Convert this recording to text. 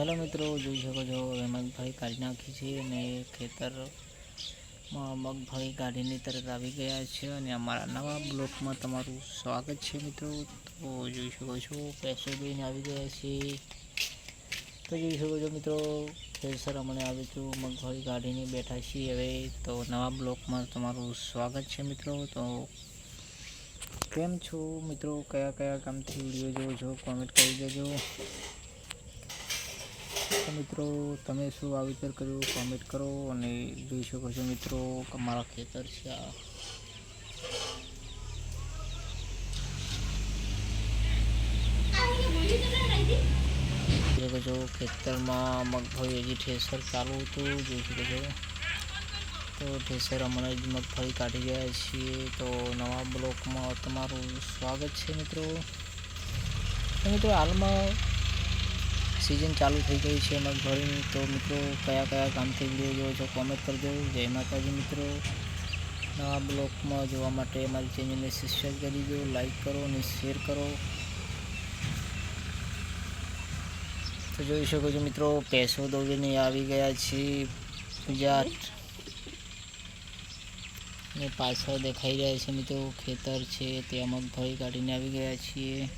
Hello मित्रों, જોઈ શકો છો હવે મગફળી કાઢી નાખી છે અને ખેતરમાં મગફળી કાઢીની તરત આવી ગયા છે અને અમારા નવા બ્લોકમાં તમારું સ્વાગત છે મિત્રો। તો જોઈ શકો છો પેસો લઈને આવી ગયા છે। તો જોઈ શકો છો મિત્રો ખેતર અમને આવી તો મગફળી કાઢીને બેઠા છીએ હવે। તો નવા બ્લોકમાં તમારું સ્વાગત છે મિત્રો। તો કેમ છો મિત્રો, કયા કયા કામથી વિડીયો જોવો છો કોમેન્ટ કરી દેજો। तो मित्रों तमे शू वावेतर कर्युं कॉमेंट करो। अने जोई शको छो मित्रों अमारा खेतर छे आ जो खेतर में मगफળી हजी ठेसर चालू हतुं जोई शको छो। तो ठेसर अमणे ज मगफળી काढी गया छीए। तो नवा ब्लॉक में तमारुं स्वागत छे मित्रों। तो मित्रों हाल में सीजन चालू थी गई है मगफળી। तो मित्रों कया कया काम थी विडियो जो छो कॉमेंट करजो। जय माताजी मित्रों। नवा ब्लॉक में जोवा माटे अमारी चेनल ने सब्सक्राइब कर दीजो, लाइक करो और शेर करो। तो जोई शको छो मित्रों पैसो दौड़ीने आवी गया छे गुजरात ने पाछळ देखाई रह्या छे मित्रों खेतर छे त्यां मगफળી काढीने आवी गया छीए।